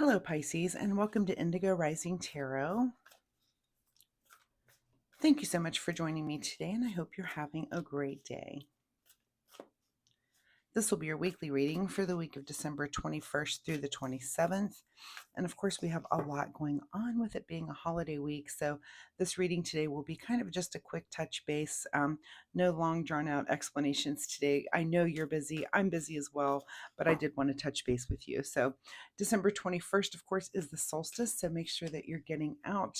Hello, Pisces, and welcome to Indigo Rising Tarot. Thank you so much for joining me today, and I hope you're having a great day. This will be your weekly reading for the week of December 21st through the 27th. And of course, we have a lot going on with it being a holiday week. So this reading today will be kind of just a quick touch base. No long drawn out explanations today. I know you're busy. I'm busy as well, but I did want to touch base with you. So December 21st, of course, is the solstice. So make sure that you're getting out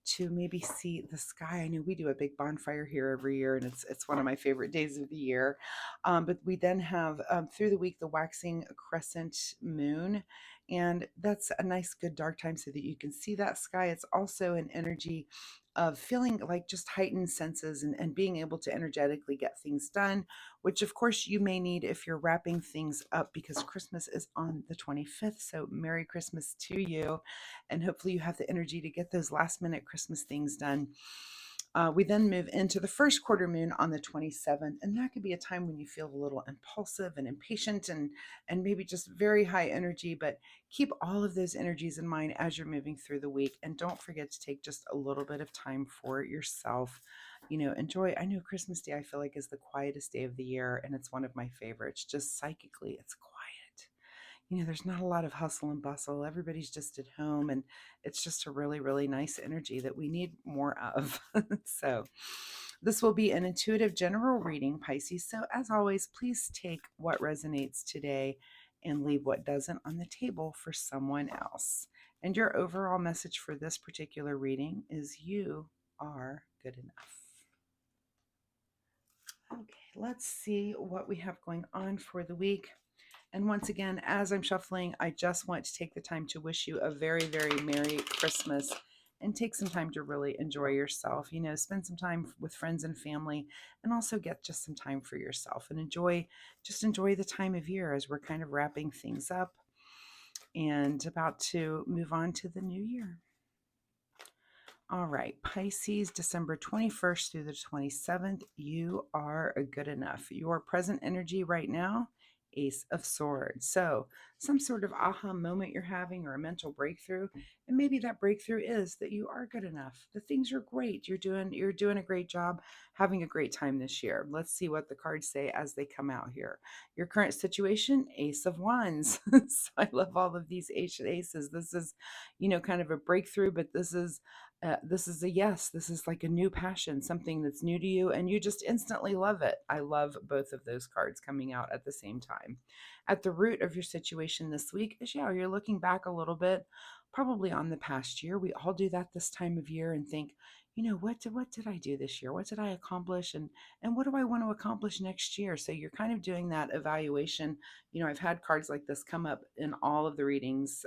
to maybe see the sky. I know we do a big bonfire here every year, and it's one of my favorite days of the year. But we then have through the week the waxing crescent moon, and that's a nice, good dark time so that you can see that sky. It's also an energy of feeling like just heightened senses and being able to energetically get things done, which of course you may need if you're wrapping things up because Christmas is on the 25th. So Merry Christmas to you. And hopefully you have the energy to get those last minute Christmas things done. We then move into the first quarter moon on the 27th, and that could be a time when you feel a little impulsive and impatient and maybe just very high energy, but keep all of those energies in mind as you're moving through the week. And don't forget to take just a little bit of time for yourself. Enjoy. I know Christmas Day, I feel like, is the quietest day of the year, and it's one of my favorites. Just psychically, it's quiet. There's not a lot of hustle and bustle. Everybody's just at home, and it's just a really, really nice energy that we need more of. So, this will be an intuitive general reading, Pisces. So, as always, please take what resonates today and leave what doesn't on the table for someone else. And your overall message for this particular reading is you are good enough. Okay, let's see what we have going on for the week. And once again, as I'm shuffling, I just want to take the time to wish you a very, very Merry Christmas and take some time to really enjoy yourself. Spend some time with friends and family, and also get just some time for yourself and enjoy the time of year as we're kind of wrapping things up and about to move on to the new year. All right, Pisces, December 21st through the 27th, you are good enough. Your present energy right now, Ace of Swords. So some sort of aha moment you're having or a mental breakthrough. And maybe that breakthrough is that you are good enough. The things are great. You're doing a great job, having a great time this year. Let's see what the cards say as they come out here. Your current situation, Ace of Wands. So I love all of these aces. This is, kind of a breakthrough, but this is a yes. This is like a new passion, something that's new to you, and you just instantly love it. I love both of those cards coming out at the same time. At the root of your situation this week is, you're looking back a little bit, probably on the past year. We all do that this time of year and think, what did I do this year? What did I accomplish? And what do I want to accomplish next year? So you're kind of doing that evaluation. I've had cards like this come up in all of the readings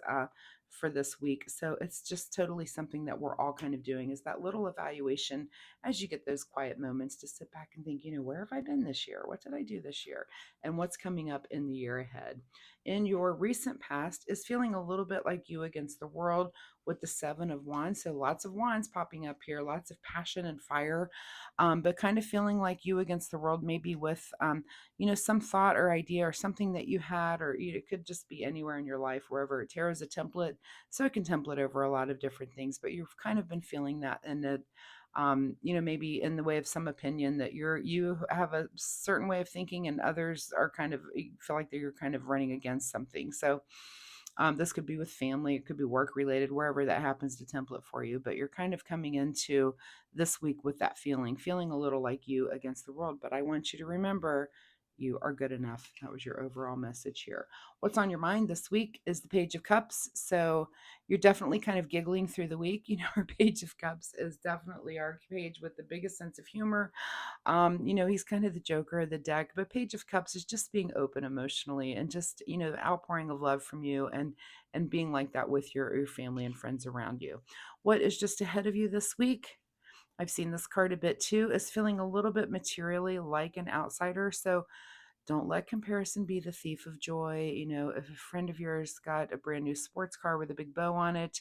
for this week. So it's just totally something that we're all kind of doing, is that little evaluation as you get those quiet moments to sit back and think, where have I been this year? What did I do this year? And what's coming up in the year ahead? In your recent past is feeling a little bit like you against the world with the Seven of Wands. So lots of wands popping up here, lots of passion and fire, but kind of feeling like you against the world, maybe with some thought or idea or something that you had, or it could just be anywhere in your life, wherever. Tarot is a template, so it can template over a lot of different things, but you've kind of been feeling that, and that maybe in the way of some opinion that you have a certain way of thinking, and others are kind of, you feel like that you're kind of running against something. So this could be with family, it could be work related, wherever that happens to template for you. But you're kind of coming into this week with that feeling a little like you against the world. But I want you to remember, you are good enough. That was your overall message here. What's on your mind this week is the Page of Cups. So you're definitely kind of giggling through the week. Our Page of Cups is definitely our page with the biggest sense of humor. He's kind of the joker of the deck, but Page of Cups is just being open emotionally, and just, the outpouring of love from you, and being like that with your family and friends around you. What is just ahead of you this week? I've seen this card a bit too, is feeling a little bit materially like an outsider. So don't let comparison be the thief of joy. If a friend of yours got a brand new sports car with a big bow on it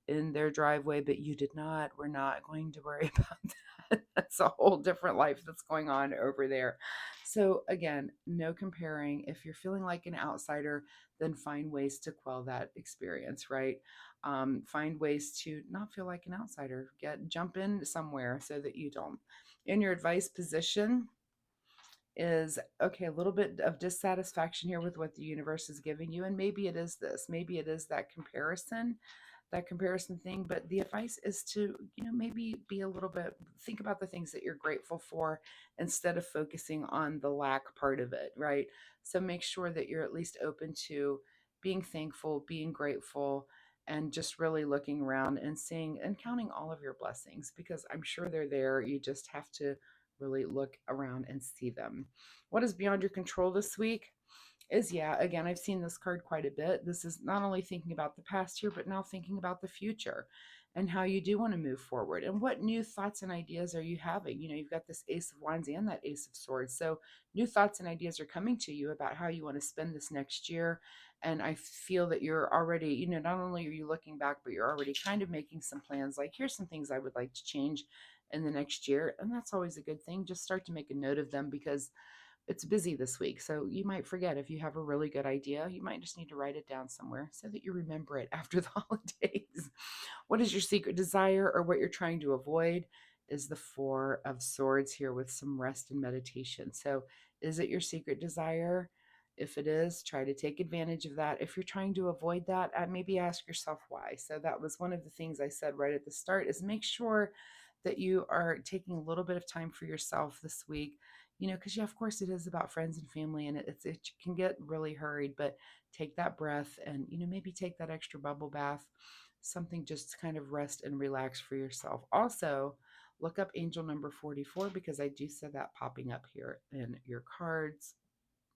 in their driveway, but you did not, we're not going to worry about That's a whole different life that's going on over there. So again, no comparing. If you're feeling like an outsider, then find ways to quell that experience, right? Find ways to not feel like an outsider. Jump in somewhere so that you don't. In your advice position is okay, a little bit of dissatisfaction here with what the universe is giving you. And maybe it is this, maybe it is that comparison thing. But the advice is to, maybe be a little bit, think about the things that you're grateful for instead of focusing on the lack part of it, right? So make sure that you're at least open to being thankful, being grateful, and just really looking around and seeing and counting all of your blessings, because I'm sure they're there. You just have to really look around and see them. What is beyond your control this week? Is, yeah, again, I've seen this card quite a bit. This is not only thinking about the past here, but now thinking about the future and how you do want to move forward and what new thoughts and ideas are you having. You've got this Ace of Wands and that Ace of Swords. So new thoughts and ideas are coming to you about how you want to spend this next year. And I feel that you're already, not only are you looking back, but you're already kind of making some plans. Like, here's some things I would like to change in the next year. And that's always a good thing. Just start to make a note of them, because it's busy this week. So you might forget. If you have a really good idea, you might just need to write it down somewhere so that you remember it after the holidays. What is your secret desire, or what you're trying to avoid? Is the Four of Swords here with some rest and meditation. So is it your secret desire? If it is, try to take advantage of that. If you're trying to avoid that, maybe ask yourself why. So that was one of the things I said right at the start, is make sure that you are taking a little bit of time for yourself this week, because, yeah, of course it is about friends and family, and it can get really hurried, but take that breath and, maybe take that extra bubble bath, something just to kind of rest and relax for yourself. Also, look up angel number 44, because I do see that popping up here in your cards.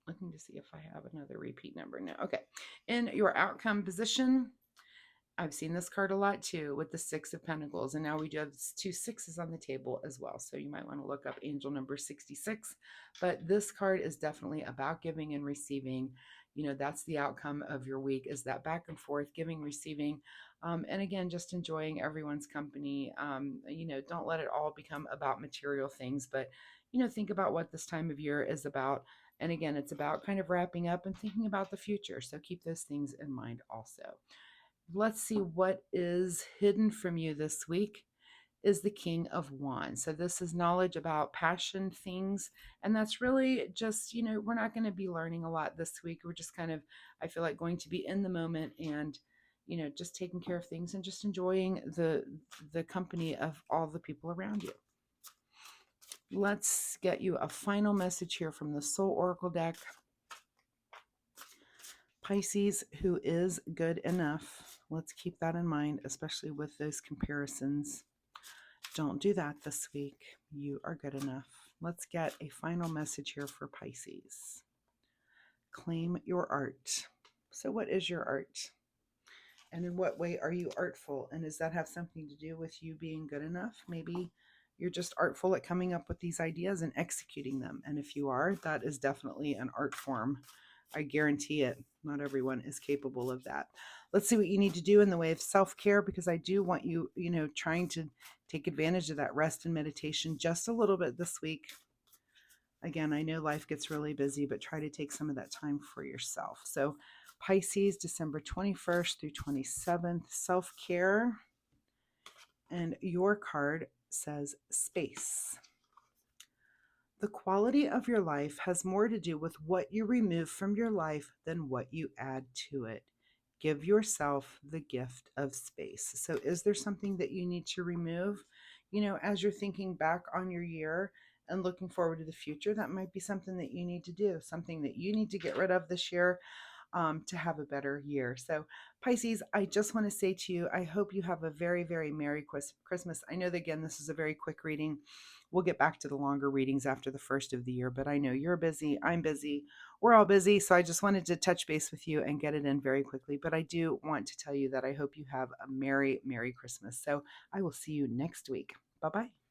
Looking to see if I have another repeat number. No. Okay. In your outcome position, I've seen this card a lot too, with the Six of Pentacles. And now we do have two sixes on the table as well. So you might want to look up angel number 66. But this card is definitely about giving and receiving. That's the outcome of your week, is that back and forth, giving, receiving. And again, just enjoying everyone's company. Don't let it all become about material things, but, think about what this time of year is about. And again, it's about kind of wrapping up and thinking about the future. So keep those things in mind also. Let's see what is hidden from you this week. Is the King of Wands. So this is knowledge about passion things. And that's really just, we're not going to be learning a lot this week. We're just kind of, I feel like, going to be in the moment and, just taking care of things and just enjoying the company of all the people around you. Let's get you a final message here from the Soul Oracle deck. Pisces, who is good enough. Let's keep that in mind, especially with those comparisons. Don't do that this week. You are good enough. Let's get a final message here for Pisces. Claim your art. So what is your art? And in what way are you artful? And does that have something to do with you being good enough? Maybe you're just artful at coming up with these ideas and executing them. And if you are, that is definitely an art form. I guarantee it. Not everyone is capable of that. Let's see what you need to do in the way of self-care, because I do want you, trying to take advantage of that rest and meditation just a little bit this week. Again, I know life gets really busy, but try to take some of that time for yourself. So Pisces, December 21st through 27th, self-care. And your card says space. The quality of your life has more to do with what you remove from your life than what you add to it. Give yourself the gift of space. So is there something that you need to remove? As you're thinking back on your year and looking forward to the future, that might be something that you need to do, something that you need to get rid of this year to have a better year. So Pisces, I just want to say to you, I hope you have a very, very Merry Christmas. I know that, again, this is a very quick reading. We'll get back to the longer readings after the first of the year, but I know you're busy. I'm busy. We're all busy. So I just wanted to touch base with you and get it in very quickly. But I do want to tell you that I hope you have a Merry, Merry Christmas. So I will see you next week. Bye-bye.